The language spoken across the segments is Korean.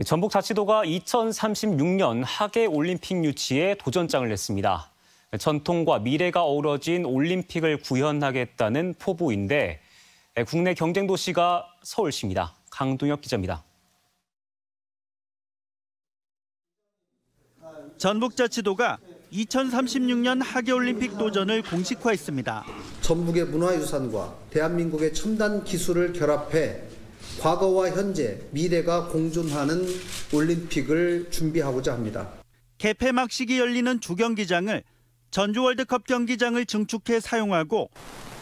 전북자치도가 2036년 하계올림픽 유치에 도전장을 냈습니다. 전통과 미래가 어우러진 올림픽을 구현하겠다는 포부인데 국내 경쟁도시가 서울시입니다. 강동혁 기자입니다. 전북자치도가 2036년 하계올림픽 도전을 공식화했습니다. 전북의 문화유산과 대한민국의 첨단 기술을 결합해 과거와 현재, 미래가 공존하는 올림픽을 준비하고자 합니다. 개폐막 시기 열리는 주경기장을 전주 월드컵 경기장을 증축해 사용하고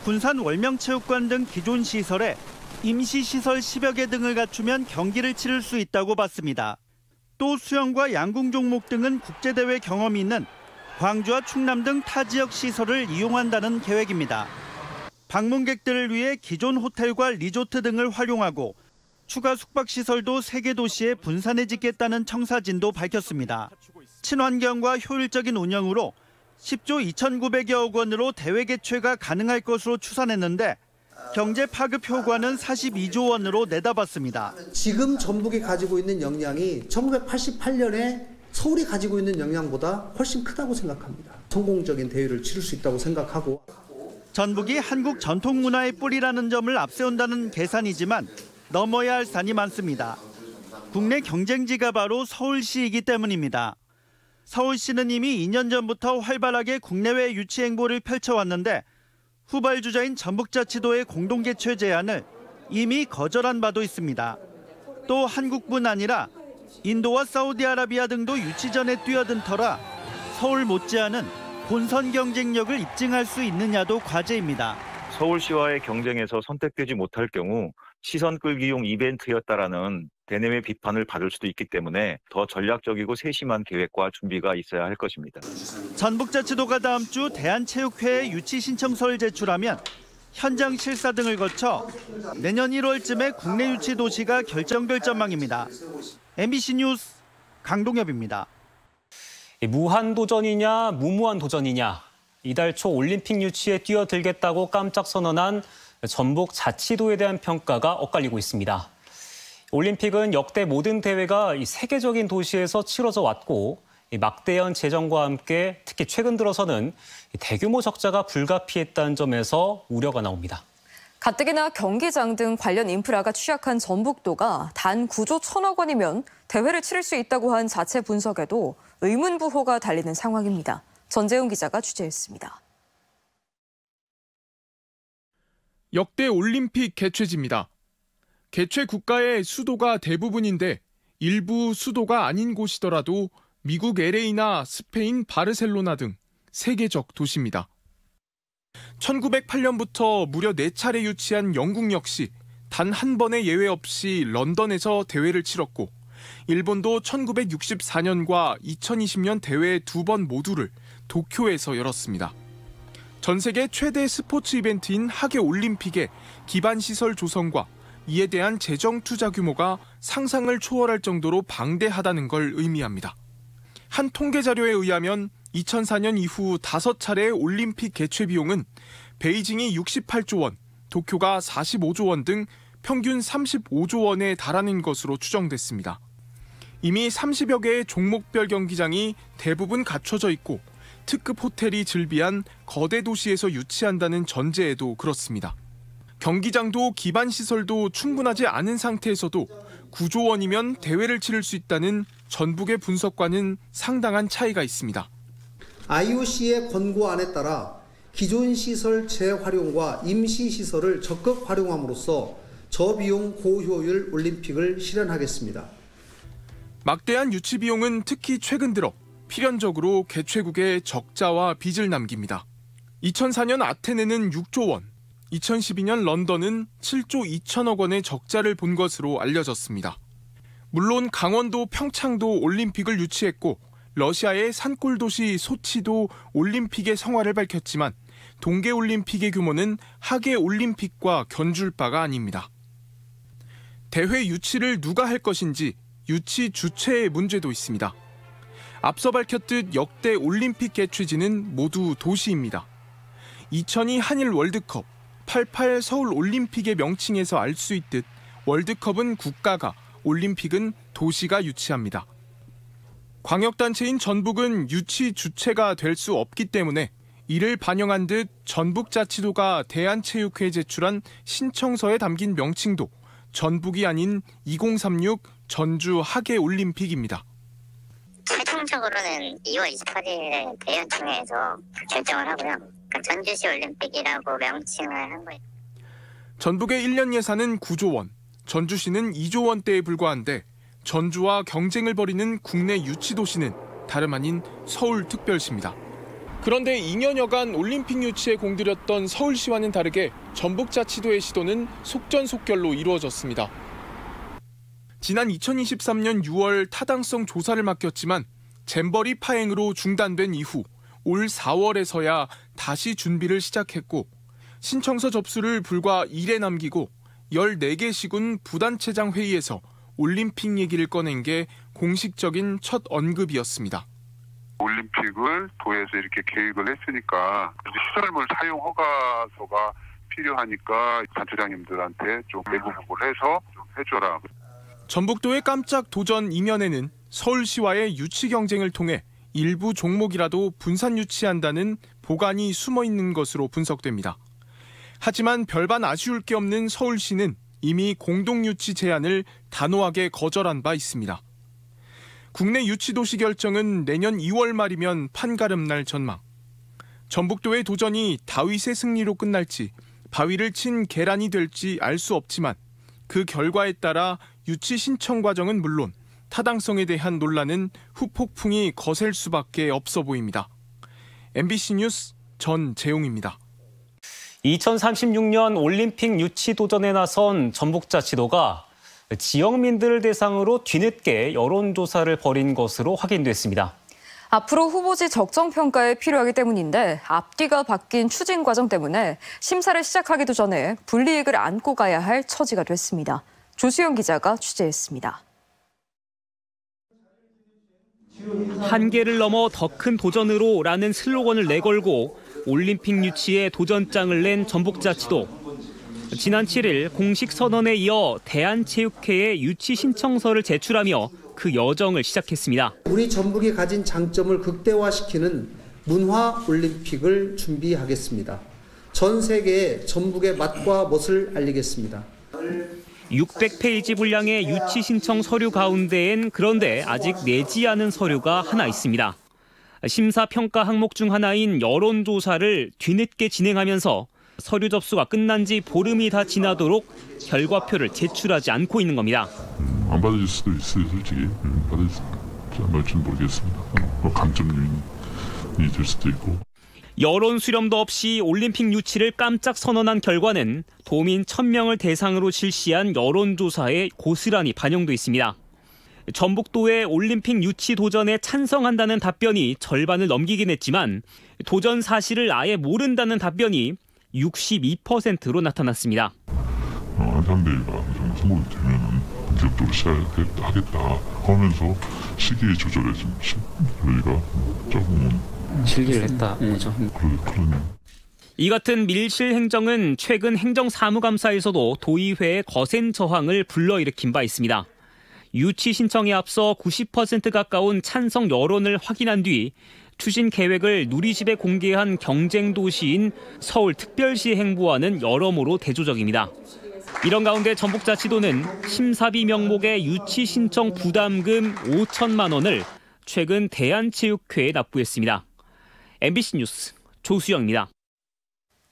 군산 월명체육관 등 기존 시설에 임시시설 10여 개 등을 갖추면 경기를 치를 수 있다고 봤습니다. 또 수영과 양궁 종목 등은 국제대회 경험이 있는 광주와 충남 등 타 지역 시설을 이용한다는 계획입니다. 방문객들을 위해 기존 호텔과 리조트 등을 활용하고 추가 숙박시설도 3개 도시에 분산해 짓겠다는 청사진도 밝혔습니다. 친환경과 효율적인 운영으로 10조 2,900여억 원으로 대회 개최가 가능할 것으로 추산했는데 경제 파급 효과는 42조 원으로 내다봤습니다. 지금 전북이 가지고 있는 역량이 1988년에 서울이 가지고 있는 역량보다 훨씬 크다고 생각합니다. 성공적인 대회를 치를 수 있다고 생각하고. 전북이 한국 전통문화의 뿌리라는 점을 앞세운다는 계산이지만 넘어야 할 산이 많습니다. 국내 경쟁지가 바로 서울시이기 때문입니다. 서울시는 이미 2년 전부터 활발하게 국내외 유치 행보를 펼쳐왔는데 후발주자인 전북자치도의 공동개최 제안을 이미 거절한 바도 있습니다. 또 한국뿐 아니라 인도와 사우디아라비아 등도 유치전에 뛰어든 터라 서울 못지않은 본선 경쟁력을 입증할 수 있느냐도 과제입니다. 서울시와의 경쟁에서 선택되지 못할 경우 시선 끌기용 이벤트였다라는 대내외 비판을 받을 수도 있기 때문에 더 전략적이고 세심한 계획과 준비가 있어야 할 것입니다. 전북자치도가 다음 주 대한체육회에 유치 신청서를 제출하면 현장 실사 등을 거쳐 내년 1월쯤에 국내 유치 도시가 결정될 전망입니다. MBC 뉴스 강동엽입니다. 무한 도전이냐 무모한 도전이냐. 이달 초 올림픽 유치에 뛰어들겠다고 깜짝 선언한 전북자치도에 대한 평가가 엇갈리고 있습니다. 올림픽은 역대 모든 대회가 세계적인 도시에서 치러져 왔고 막대한 재정과 함께 특히 최근 들어서는 대규모 적자가 불가피했다는 점에서 우려가 나옵니다. 가뜩이나 경기장 등 관련 인프라가 취약한 전북도가 단 9조 1천억 원이면 대회를 치를 수 있다고 한 자체 분석에도 의문부호가 달리는 상황입니다. 전재훈 기자가 취재했습니다. 역대 올림픽 개최지입니다. 개최 국가의 수도가 대부분인데 일부 수도가 아닌 곳이더라도 미국 LA나 스페인 바르셀로나 등 세계적 도시입니다. 1908년부터 무려 4차례 유치한 영국 역시 단 한 번의 예외 없이 런던에서 대회를 치렀고 일본도 1964년과 2020년 대회 2번 모두를 도쿄에서 열었습니다. 전 세계 최대 스포츠 이벤트인 하계올림픽의 기반시설 조성과 이에 대한 재정 투자 규모가 상상을 초월할 정도로 방대하다는 걸 의미합니다. 한 통계 자료에 의하면 2004년 이후 5차례의 올림픽 개최 비용은 베이징이 68조 원, 도쿄가 45조 원 등 평균 35조 원에 달하는 것으로 추정됐습니다. 이미 30여 개의 종목별 경기장이 대부분 갖춰져 있고 특급 호텔이 즐비한 거대 도시에서 유치한다는 전제에도 그렇습니다. 경기장도 기반시설도 충분하지 않은 상태에서도 9조 원이면 대회를 치를 수 있다는 전북의 분석과는 상당한 차이가 있습니다. IOC의 권고안에 따라 기존 시설 재활용과 임시시설을 적극 활용함으로써 저비용 고효율 올림픽을 실현하겠습니다. 막대한 유치 비용은 특히 최근 들어 필연적으로 개최국에 적자와 빚을 남깁니다. 2004년 아테네는 6조 원, 2012년 런던은 7조 2천억 원의 적자를 본 것으로 알려졌습니다. 물론 강원도 평창도 올림픽을 유치했고 러시아의 산골도시 소치도 올림픽의 성화를 밝혔지만 동계올림픽의 규모는 하계올림픽과 견줄 바가 아닙니다. 대회 유치를 누가 할 것인지 유치 주체의 문제도 있습니다. 앞서 밝혔듯 역대 올림픽 개최지는 모두 도시입니다. 2002 한일 월드컵, 88 서울 올림픽의 명칭에서 알 수 있듯 월드컵은 국가가, 올림픽은 도시가 유치합니다. 광역단체인 전북은 유치 주체가 될 수 없기 때문에 이를 반영한 듯 전북자치도가 대한체육회에 제출한 신청서에 담긴 명칭도 전북이 아닌 2036 전주 하계올림픽입니다. 최종적으로는 2월 28일에 대연총회에서 결정을 하고요. 그러니까 전주시 올림픽이라고 명칭을 한 거예요. 전북의 1년 예산은 9조 원, 전주시는 2조 원대에 불과한데 전주와 경쟁을 벌이는 국내 유치도시는 다름 아닌 서울특별시입니다. 그런데 2년여간 올림픽 유치에 공들였던 서울시와는 다르게 전북자치도의 시도는 속전속결로 이루어졌습니다. 지난 2023년 6월 타당성 조사를 맡겼지만 잼버리 파행으로 중단된 이후 올 4월에서야 다시 준비를 시작했고 신청서 접수를 불과 1에 남기고 14개 시군 부단체장 회의에서 올림픽 얘기를 꺼낸 게 공식적인 첫 언급이었습니다. 올림픽을 도에서 이렇게 계획을 했으니까 시설물 사용 허가서가 필요하니까 단체장님들한테 좀 내부 보고를 해서 좀 해줘라. 전북도의 깜짝 도전 이면에는 서울시와의 유치 경쟁을 통해 일부 종목이라도 분산 유치한다는 보관이 숨어 있는 것으로 분석됩니다. 하지만 별반 아쉬울 게 없는 서울시는 이미 공동 유치 제안을 단호하게 거절한 바 있습니다. 국내 유치 도시 결정은 내년 2월 말이면 판가름 날 전망. 전북도의 도전이 다윗의 승리로 끝날지 바위를 친 계란이 될지 알 수 없지만 그 결과에 따라 유치 신청 과정은 물론 타당성에 대한 논란은 후폭풍이 거셀 수밖에 없어 보입니다. MBC 뉴스 전재용입니다. 2036년 올림픽 유치 도전에 나선 전북자치도가 지역민들을 대상으로 뒤늦게 여론조사를 벌인 것으로 확인됐습니다. 앞으로 후보지 적정평가에 필요하기 때문인데 앞뒤가 바뀐 추진 과정 때문에 심사를 시작하기도 전에 불이익을 안고 가야 할 처지가 됐습니다. 조수영 기자가 취재했습니다. 한계를 넘어 더 큰 도전으로라는 슬로건을 내걸고 올림픽 유치에 도전장을 낸 전북자치도. 지난 7일 공식 선언에 이어 대한체육회에 유치 신청서를 제출하며 그 여정을 시작했습니다. 우리 전북이 가진 장점을 극대화시키는 문화올림픽을 준비하겠습니다. 전 세계에 전북의 맛과 멋을 알리겠습니다. 600페이지 분량의 유치 신청 서류 가운데엔 그런데 아직 내지 않은 서류가 하나 있습니다. 심사평가 항목 중 하나인 여론조사를 뒤늦게 진행하면서 서류 접수가 끝난 지 보름이 다 지나도록 결과표를 제출하지 않고 있는 겁니다. 안 받아줄 수도 있어요, 솔직히. 받아줄지 안 받을지는 모르겠습니다. 감점 요인이 될 수도 있고. 여론 수렴도 없이 올림픽 유치를 깜짝 선언한 결과는 도민 1000명을 대상으로 실시한 여론조사에 고스란히 반영돼 있습니다. 전북도의 올림픽 유치 도전에 찬성한다는 답변이 절반을 넘기긴 했지만 도전 사실을 아예 모른다는 답변이 62%로 나타났습니다. 안산대회가 선거가 되면 본격적으로 시작하겠다 하면서 시기의 조절에 좀 저희가 조금은 실기를 했다. 그렇죠. 이 같은 밀실 행정은 최근 행정사무감사에서도 도의회의 거센 저항을 불러일으킨 바 있습니다. 유치 신청에 앞서 90% 가까운 찬성 여론을 확인한 뒤 추진 계획을 누리집에 공개한 경쟁 도시인 서울특별시 행보와는 여러모로 대조적입니다. 이런 가운데 전북자치도는 심사비 명목의 유치 신청 부담금 5천만 원을 최근 대한체육회에 납부했습니다. MBC 뉴스 조수영입니다.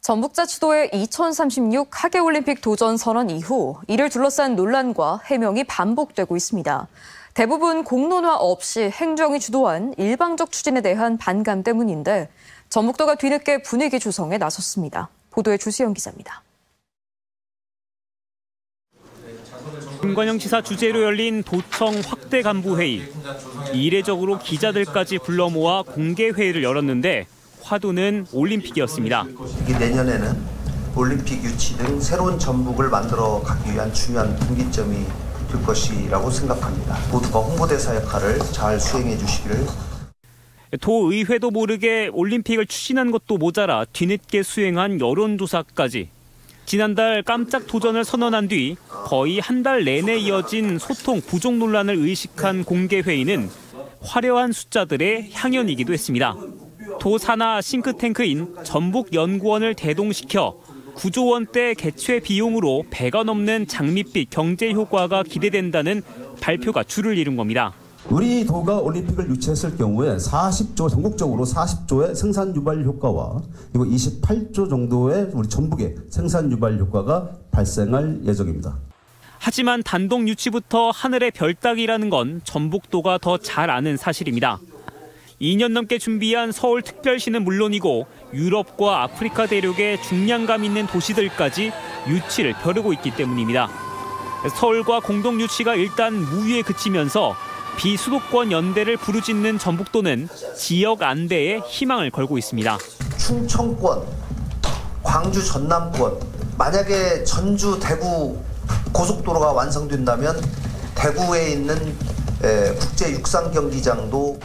전북자치도의 2036 하계올림픽 도전 선언 이후 이를 둘러싼 논란과 해명이 반복되고 있습니다. 대부분 공론화 없이 행정이 주도한 일방적 추진에 대한 반감 때문인데 전북도가 뒤늦게 분위기 조성에 나섰습니다. 보도에 조수영 기자입니다. 김관영 지사 주재로 열린 도청 확대 간부 회의. 이례적으로 기자들까지 불러 모아 공개 회의를 열었는데 화두는 올림픽이었습니다. 내년에는 올림픽 유치 등 새로운 전북을 만들어 가기 위한 중요한 분기점이 될 것이라고 생각합니다. 모두가 홍보대사 역할을 잘 수행해 주시기를. 도의회도 모르게 올림픽을 추진한 것도 모자라 뒤늦게 수행한 여론조사까지. 지난달 깜짝 도전을 선언한 뒤 거의 한 달 내내 이어진 소통 부족 논란을 의식한 공개회의는 화려한 숫자들의 향연이기도 했습니다. 도 산하 싱크탱크인 전북연구원을 대동시켜 9조 원대 개최 비용으로 배가 넘는 장밋빛 경제 효과가 기대된다는 발표가 줄을 이룬 겁니다. 우리 도가 올림픽을 유치했을 경우에 전국적으로 40조의 생산 유발 효과와 그리고 28조 정도의 우리 전북의 생산 유발 효과가 발생할 예정입니다. 하지만 단독 유치부터 하늘의 별 따기라는 건 전북도가 더 잘 아는 사실입니다. 2년 넘게 준비한 서울특별시는 물론이고 유럽과 아프리카 대륙의 중량감 있는 도시들까지 유치를 벼르고 있기 때문입니다. 서울과 공동 유치가 일단 무위에 그치면서 비수도권 연대를 부르짖는 전북도는 지역 안대에 희망을 걸고 있습니다. 충청권, 광주 전남권, 만약에 전주 대구 고속도로가 완성된다면 대구에 있는 국제 육상 경기장도.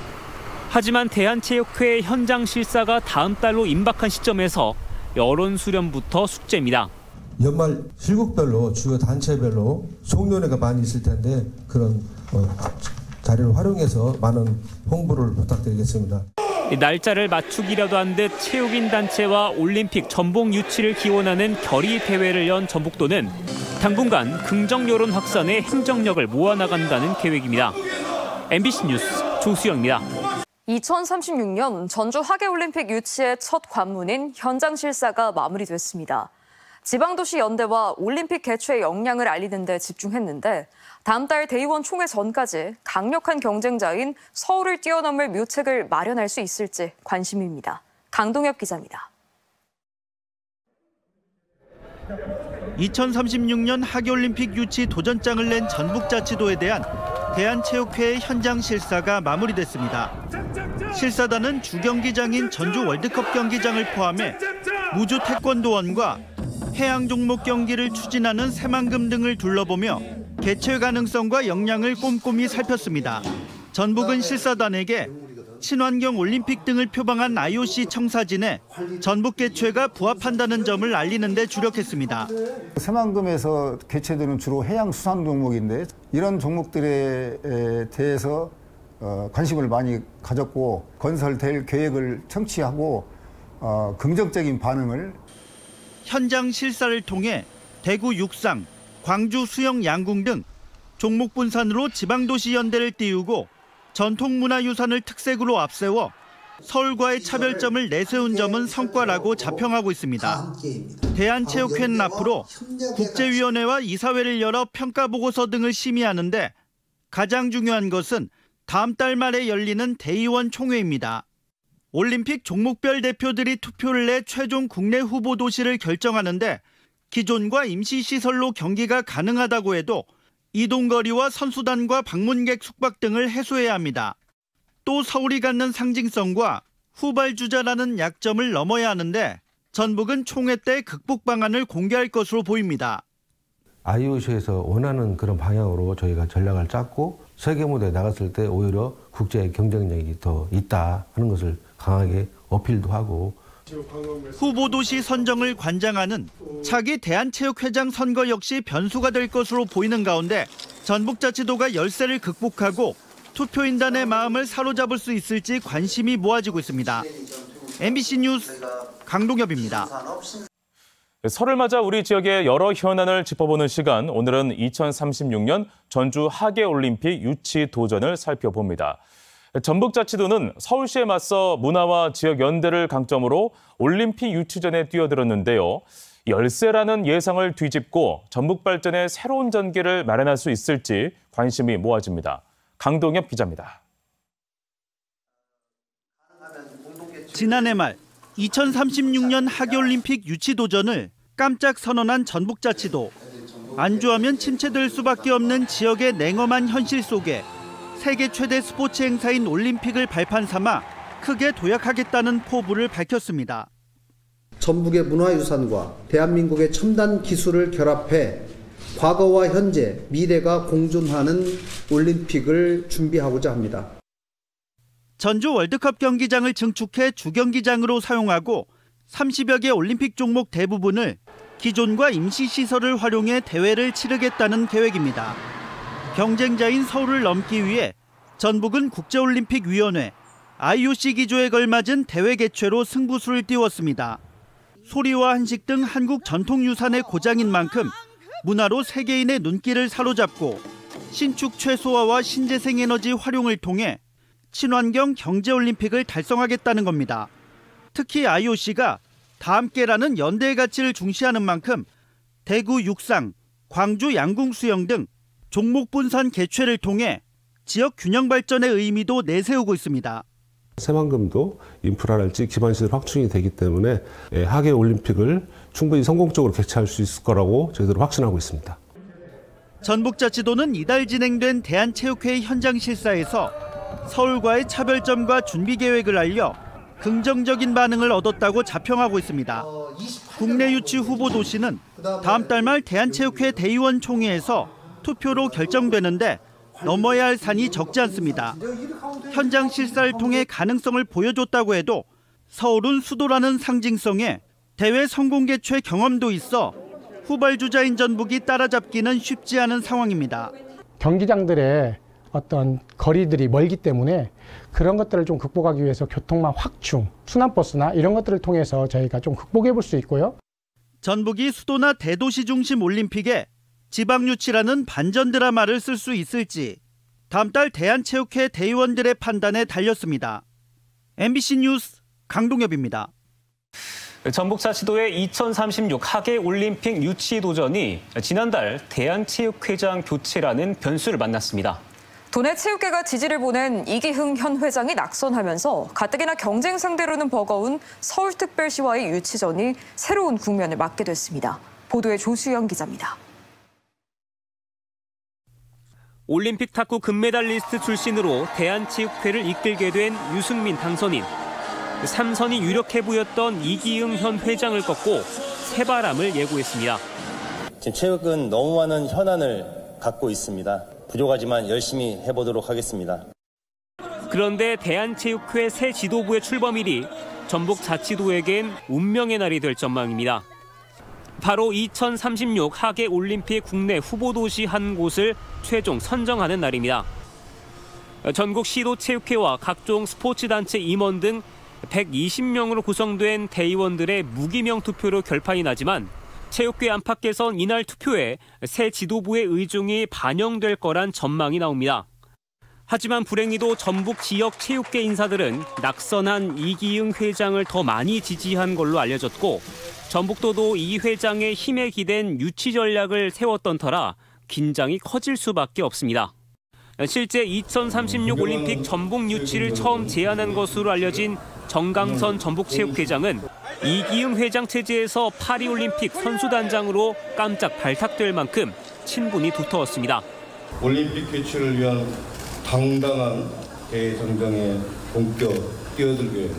하지만 대한체육회 현장 실사가 다음 달로 임박한 시점에서 여론 수렴부터 숙제입니다. 연말 실국별로 주요 단체별로 송년회가 많이 있을 텐데 그런 자리를 활용해서 많은 홍보를 부탁드리겠습니다. 날짜를 맞추기라도 한 듯 체육인 단체와 올림픽 전북 유치를 기원하는 결의 대회를 연 전북도는 당분간 긍정 여론 확산에 행정력을 모아나간다는 계획입니다. MBC 뉴스 조수영입니다. 2036년 전주 하계올림픽 유치의 첫 관문인 현장 실사가 마무리됐습니다. 지방도시 연대와 올림픽 개최의 역량을 알리는 데 집중했는데 다음 달 대의원 총회 전까지 강력한 경쟁자인 서울을 뛰어넘을 묘책을 마련할 수 있을지 관심입니다. 강동엽 기자입니다. 2036년 하계올림픽 유치 도전장을 낸 전북자치도에 대한 대한체육회의 현장 실사가 마무리됐습니다. 실사단은 주경기장인 전주 월드컵 경기장을 포함해 무주 태권도원과 해양 종목 경기를 추진하는 새만금 등을 둘러보며 개최 가능성과 역량을 꼼꼼히 살폈습니다. 전북은 실사단에게 친환경 올림픽 등을 표방한 IOC 청사진에 전북 개최가 부합한다는 점을 알리는 데 주력했습니다. 새만금에서 개최되는 주로 해양 수산 종목인데 이런 종목들에 대해서 관심을 많이 가졌고 건설될 계획을 청취하고 긍정적인 반응을. 현장 실사를 통해 대구 육상, 광주 수영 양궁 등 종목 분산으로 지방도시 연대를 띄우고 전통문화유산을 특색으로 앞세워 서울과의 차별점을 내세운 점은 성과라고 자평하고 있습니다. 대한체육회는 앞으로 국제위원회와 이사회를 열어 평가보고서 등을 심의하는데 가장 중요한 것은 다음 달 말에 열리는 대의원 총회입니다. 올림픽 종목별 대표들이 투표를 내 최종 국내 후보 도시를 결정하는데 기존과 임시시설로 경기가 가능하다고 해도 이동거리와 선수단과 방문객 숙박 등을 해소해야 합니다. 또 서울이 갖는 상징성과 후발주자라는 약점을 넘어야 하는데 전북은 총회 때 극복 방안을 공개할 것으로 보입니다. IOC에서 원하는 그런 방향으로 저희가 전략을 짰고 세계 무대에 나갔을 때 오히려 국제 경쟁력이 더 있다 하는 것을 강하게 어필도 하고. 후보도시 선정을 관장하는 차기 대한체육회장 선거 역시 변수가 될 것으로 보이는 가운데 전북자치도가 열세를 극복하고 투표인단의 마음을 사로잡을 수 있을지 관심이 모아지고 있습니다. MBC 뉴스 강동엽입니다. 설을 맞아 우리 지역의 여러 현안을 짚어보는 시간, 오늘은 2036년 전주 하계올림픽 유치 도전을 살펴봅니다. 전북자치도는 서울시에 맞서 문화와 지역 연대를 강점으로 올림픽 유치전에 뛰어들었는데요. 열세라는 예상을 뒤집고 전북 발전의 새로운 전기를 마련할 수 있을지 관심이 모아집니다. 강동엽 기자입니다. 지난해 말 2036년 하계올림픽 유치 도전을 깜짝 선언한 전북자치도. 안주하면 침체될 수밖에 없는 지역의 냉엄한 현실 속에 세계 최대 스포츠 행사인 올림픽을 발판 삼아 크게 도약하겠다는 포부를 밝혔습니다. 전북의 문화유산과 대한민국의 첨단 기술을 결합해 과거와 현재, 미래가 공존하는 올림픽을 준비하고자 합니다. 전주 월드컵 경기장을 증축해 주경기장으로 사용하고 30여 개 올림픽 종목 대부분을 기존과 임시시설을 활용해 대회를 치르겠다는 계획입니다. 경쟁자인 서울을 넘기 위해 전북은 국제올림픽위원회, IOC 기조에 걸맞은 대회 개최로 승부수를 띄웠습니다. 소리와 한식 등 한국 전통유산의 고장인 만큼 문화로 세계인의 눈길을 사로잡고 신축 최소화와 신재생에너지 활용을 통해 친환경 경제올림픽을 달성하겠다는 겁니다. 특히 IOC가 다함께라는 연대의 가치를 중시하는 만큼 대구 육상, 광주 양궁 수영 등 종목 분산 개최를 통해 지역 균형 발전의 의미도 내세우고 있습니다. 새만금도 인프라랄지 기반시설 확충이 되기 때문에 하계 올림픽을 충분히 성공적으로 개최할 수 있을 거라고 저희들 확신하고 있습니다. 전북자치도는 이달 진행된 대한체육회 현장 실사에서 서울과의 차별점과 준비 계획을 알려 긍정적인 반응을 얻었다고 자평하고 있습니다. 국내 유치 후보 도시는 다음 달 말 대한체육회 대의원 총회에서 투표로 결정되는데 넘어야 할 산이 적지 않습니다. 현장 실사를 통해 가능성을 보여줬다고 해도 서울은 수도라는 상징성에 대회 성공 개최 경험도 있어 후발주자인 전북이 따라잡기는 쉽지 않은 상황입니다. 경기장들의 어떤 거리들이 멀기 때문에 그런 것들을 좀 극복하기 위해서 교통망 확충, 순환버스나 이런 것들을 통해서 저희가 좀 극복해 볼 수 있고요. 전북이 수도나 대도시 중심 올림픽에 지방유치라는 반전 드라마를 쓸 수 있을지 다음 달 대한체육회 대의원들의 판단에 달렸습니다. MBC 뉴스 강동엽입니다. 전북자치도의 2036 하계올림픽 유치 도전이 지난달 대한체육회장 교체라는 변수를 만났습니다. 도내 체육계가 지지를 보낸 이기흥 현 회장이 낙선하면서 가뜩이나 경쟁 상대로는 버거운 서울특별시와의 유치전이 새로운 국면을 맞게 됐습니다. 보도에 조수영 기자입니다. 올림픽 탁구 금메달리스트 출신으로 대한체육회를 이끌게 된 유승민 당선인. 삼선이 유력해 보였던 이기흥 현 회장을 꺾고 새바람을 예고했습니다. 지금 체육은 너무 많은 현안을 갖고 있습니다. 부족하지만 열심히 해보도록 하겠습니다. 그런데 대한체육회 새 지도부의 출범일이 전북자치도에겐 운명의 날이 될 전망입니다. 바로 2036 하계올림픽 국내 후보도시 한 곳을 최종 선정하는 날입니다. 전국 시도체육회와 각종 스포츠단체 임원 등 120명으로 구성된 대의원들의 무기명 투표로 결판이 나지만 체육계 안팎에선 이날 투표에 새 지도부의 의중이 반영될 거란 전망이 나옵니다. 하지만 불행히도 전북 지역 체육계 인사들은 낙선한 이기흥 회장을 더 많이 지지한 걸로 알려졌고 전북도도 이 회장의 힘에 기댄 유치 전략을 세웠던 터라 긴장이 커질 수밖에 없습니다. 실제 2036 올림픽 전북 유치를 처음 제안한 것으로 알려진 정강선 전북체육회장은 이기흥 회장 체제에서 파리올림픽 선수단장으로 깜짝 발탁될 만큼 친분이 두터웠습니다. 올림픽 개최를 위한 당당한 대정정에 본격 뛰어들게.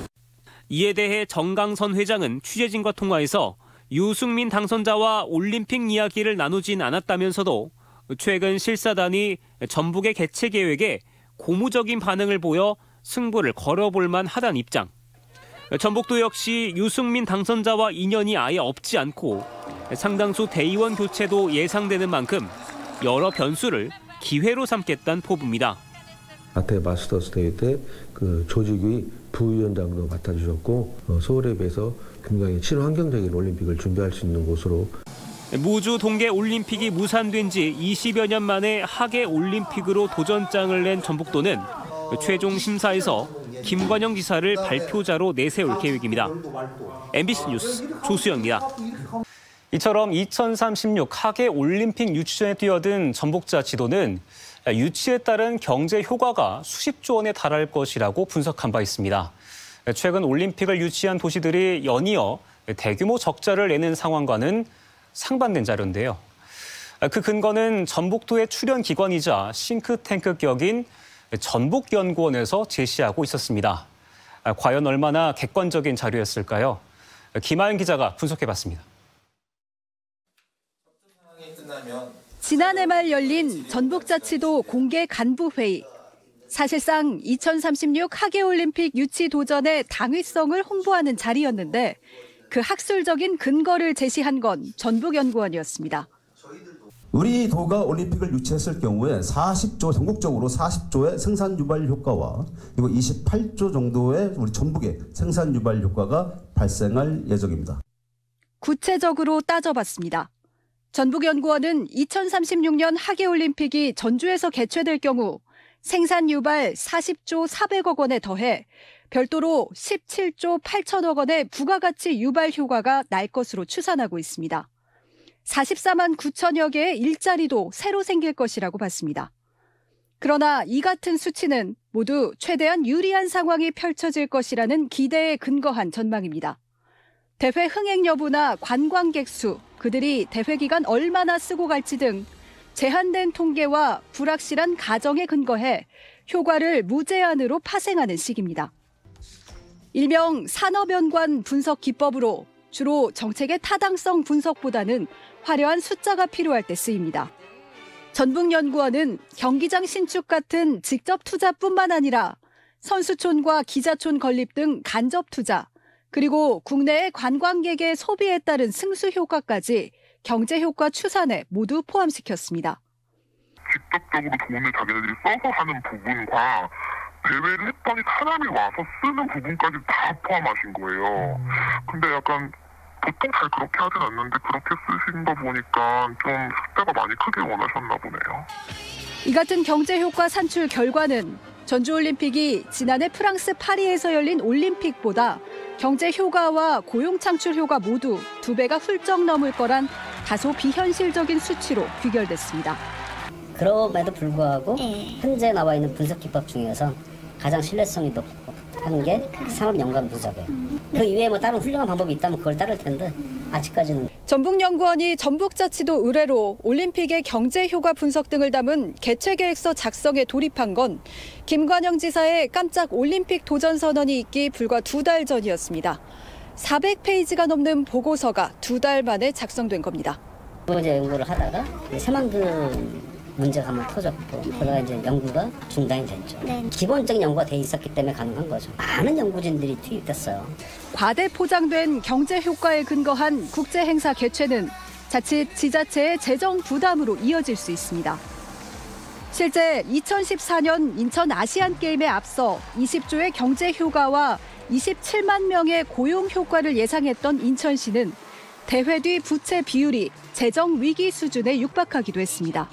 이에 대해 정강선 회장은 취재진과 통화에서 유승민 당선자와 올림픽 이야기를 나누진 않았다면서도 최근 실사단이 전북의 개최 계획에 고무적인 반응을 보여 승부를 걸어볼 만하다는 입장. 전북도 역시 유승민 당선자와 인연이 아예 없지 않고 상당수 대의원 교체도 예상되는 만큼 여러 변수를 기회로 삼겠다는 포부입니다. 아태 마스터스 대회 때 그 조직위 부위원장도 맡아주셨고 서울에 비해서 굉장히 친환경적인 올림픽을 준비할 수 있는 곳으로. 무주 동계 올림픽이 무산된 지 20여 년 만에 하계 올림픽으로 도전장을 낸 전북도는 최종 심사에서 김관영 지사를 발표자로 내세울 계획입니다. MBC 뉴스 조수영입니다. 이처럼 2036 하계 올림픽 유치전에 뛰어든 전북자치도는 유치에 따른 경제 효과가 수십조 원에 달할 것이라고 분석한 바 있습니다. 최근 올림픽을 유치한 도시들이 연이어 대규모 적자를 내는 상황과는 상반된 자료인데요. 그 근거는 전북도의 출연 기관이자 싱크탱크 격인 전북연구원에서 제시하고 있었습니다. 과연 얼마나 객관적인 자료였을까요? 김하연 기자가 분석해봤습니다. 지난해 말 열린 전북자치도 공개 간부회의. 사실상 2036 하계올림픽 유치 도전의 당위성을 홍보하는 자리였는데 그 학술적인 근거를 제시한 건 전북연구원이었습니다. 우리 도가 올림픽을 유치했을 경우에 40조, 전국적으로 40조의 생산 유발 효과와 그리고 28조 정도의 우리 전북의 생산 유발 효과가 발생할 예정입니다. 구체적으로 따져봤습니다. 전북연구원은 2036년 하계올림픽이 전주에서 개최될 경우 생산 유발 40조 400억 원에 더해 별도로 17조 8천억 원의 부가가치 유발 효과가 날 것으로 추산하고 있습니다. 44만 9천여 개의 일자리도 새로 생길 것이라고 봤습니다. 그러나 이 같은 수치는 모두 최대한 유리한 상황이 펼쳐질 것이라는 기대에 근거한 전망입니다. 대회 흥행 여부나 관광객 수, 그들이 대회 기간 얼마나 쓰고 갈지 등 제한된 통계와 불확실한 가정에 근거해 효과를 무제한으로 파생하는 시기입니다. 일명 산업연관 분석 기법으로 주로 정책의 타당성 분석보다는 화려한 숫자가 필요할 때 쓰입니다. 전북연구원은 경기장 신축 같은 직접 투자뿐만 아니라 선수촌과 기자촌 건립 등 간접 투자, 그리고 국내의 관광객의 소비에 따른 승수 효과까지 경제 효과 추산에 모두 포함시켰습니다. 직접적으로 돈을 자기네들이 써서 하는 부분과 대회를 했더니 사람이 와서 쓰는 부분까지 다 포함하신 거예요. 근데 약간 보통 잘 그렇게 하진 않는데 그렇게 쓰신 거 보니까 좀 숫자가 많이 크게 원하셨나 보네요. 이 같은 경제 효과 산출 결과는 전주올림픽이 지난해 프랑스 파리에서 열린 올림픽보다 경제 효과와 고용 창출 효과 모두 2배가 훌쩍 넘을 거란 다소 비현실적인 수치로 귀결됐습니다. 그럼에도 불구하고 현재 나와 있는 분석 기법 중에서 가장 신뢰성이 높고 하는 게 산업연관 분석이에요. 그 이외에 뭐 다른 훌륭한 방법이 있다면 그걸 따를 텐데 아직까지는. 전북연구원이 전북자치도 의뢰로 올림픽의 경제 효과 분석 등을 담은 개최 계획서 작성에 돌입한 건 김관영 지사의 깜짝 올림픽 도전 선언이 있기 불과 2달 전이었습니다. 400페이지가 넘는 보고서가 2달 만에 작성된 겁니다. 이제 연구를 하다가 새만금 문제가 한번 터졌고 그러다가 이제 연구가 중단이 됐죠. 기본적인 연구가 돼 있었기 때문에 가능한 거죠. 많은 연구진들이 투입됐어요. 과대 포장된 경제 효과에 근거한 국제 행사 개최는 자칫 지자체의 재정 부담으로 이어질 수 있습니다. 실제 2014년 인천 아시안게임에 앞서 20조의 경제 효과와 27만 명의 고용 효과를 예상했던 인천시는 대회 뒤 부채 비율이 재정 위기 수준에 육박하기도 했습니다.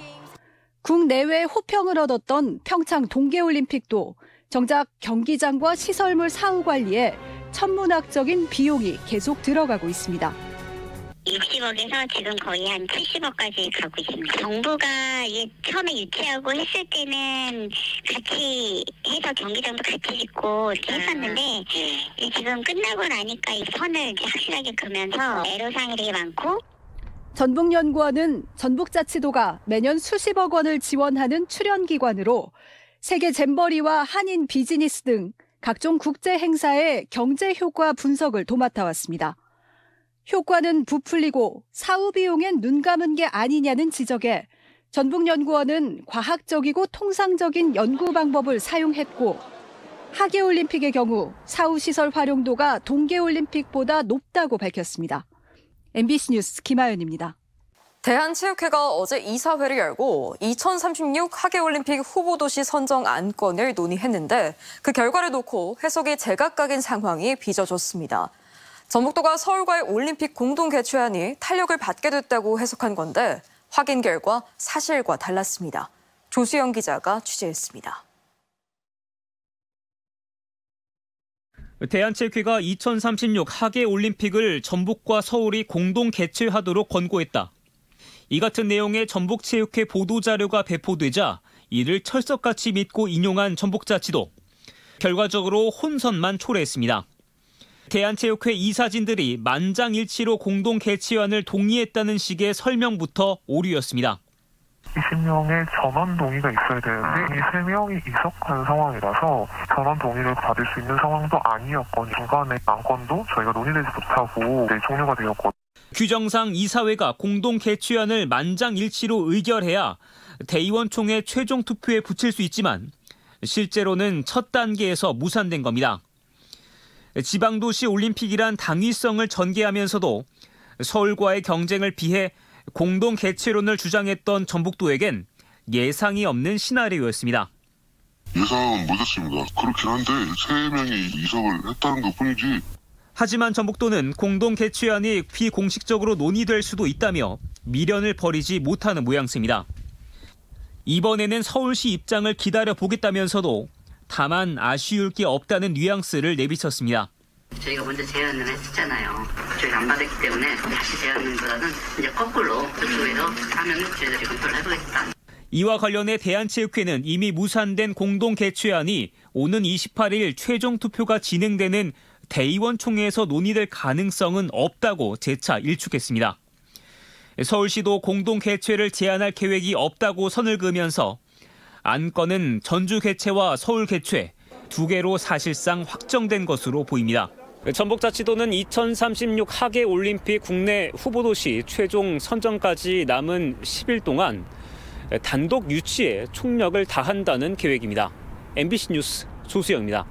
국내외 호평을 얻었던 평창 동계올림픽도 정작 경기장과 시설물 사후 관리에 천문학적인 비용이 계속 들어가고 있습니다. 60억에서 지금 거의 한 70억까지 가고 있습니다. 정부가 처음에 유치하고 했을 때는 같이 해서 경기장도 같이 짓고 이렇게 했었는데 지금 끝나고 나니까 이 선을 이제 확실하게 그면서 애로사항이 되게 많고. 전북연구원은 전북자치도가 매년 수십억 원을 지원하는 출연기관으로 세계 잼버리와 한인 비즈니스 등 각종 국제 행사의 경제 효과 분석을 도맡아왔습니다. 효과는 부풀리고 사후 비용엔 눈 감은 게 아니냐는 지적에 전북연구원은 과학적이고 통상적인 연구 방법을 사용했고 하계올림픽의 경우 사후 시설 활용도가 동계올림픽보다 높다고 밝혔습니다. MBC 뉴스 김하연입니다. 대한체육회가 어제 이사회를 열고 2036 하계올림픽 후보도시 선정 안건을 논의했는데 그 결과를 놓고 해석이 제각각인 상황이 빚어졌습니다. 전북도가 서울과의 올림픽 공동 개최안이 탄력을 받게 됐다고 해석한 건데 확인 결과 사실과 달랐습니다. 조수영 기자가 취재했습니다. 대한체육회가 2036 하계올림픽을 전북과 서울이 공동 개최하도록 권고했다. 이 같은 내용의 전북체육회 보도자료가 배포되자 이를 철석같이 믿고 인용한 전북자치도. 결과적으로 혼선만 초래했습니다. 대한체육회 이사진들이 만장일치로 공동 개최안을 동의했다는 식의 설명부터 오류였습니다. 20명의 전원 동의가 있어야 되는데 이 3명이 이석한 상황이라서 전원 동의를 받을 수 있는 상황도 아니었고 중간에 안건도 저희가 논의되지 못하고 종료가 되었고. 규정상 이사회가 공동 개최안을 만장일치로 의결해야 대의원총회 최종 투표에 붙일 수 있지만 실제로는 첫 단계에서 무산된 겁니다. 지방도시 올림픽이란 당위성을 전개하면서도 서울과의 경쟁을 피해 공동 개최론을 주장했던 전북도에겐 예상이 없는 시나리오였습니다. 예상은 못했습니다. 그렇긴 한데 3명이 이석을 했다는 것뿐이지. 하지만 전북도는 공동 개최안이 비공식적으로 논의될 수도 있다며 미련을 버리지 못하는 모양새입니다. 이번에는 서울시 입장을 기다려보겠다면서도 다만 아쉬울 게 없다는 뉘앙스를 내비쳤습니다. 저희가 먼저 제안을 했잖아요. 저희가 안 받았기 때문에 다시 제안보다는 이제 거꾸로 그쪽에서 하면 저희들이 검토를 해보겠다. 이와 관련해 대한체육회는 이미 무산된 공동 개최안이 오는 28일 최종 투표가 진행되는 대의원 총회에서 논의될 가능성은 없다고 재차 일축했습니다. 서울시도 공동 개최를 제안할 계획이 없다고 선을 그으면서 안건은 전주 개최와 서울 개최 두 개로 사실상 확정된 것으로 보입니다. 전북자치도는 2036 하계올림픽 국내 후보도시 최종 선정까지 남은 10일 동안 단독 유치에 총력을 다한다는 계획입니다. MBC 뉴스 조수영입니다.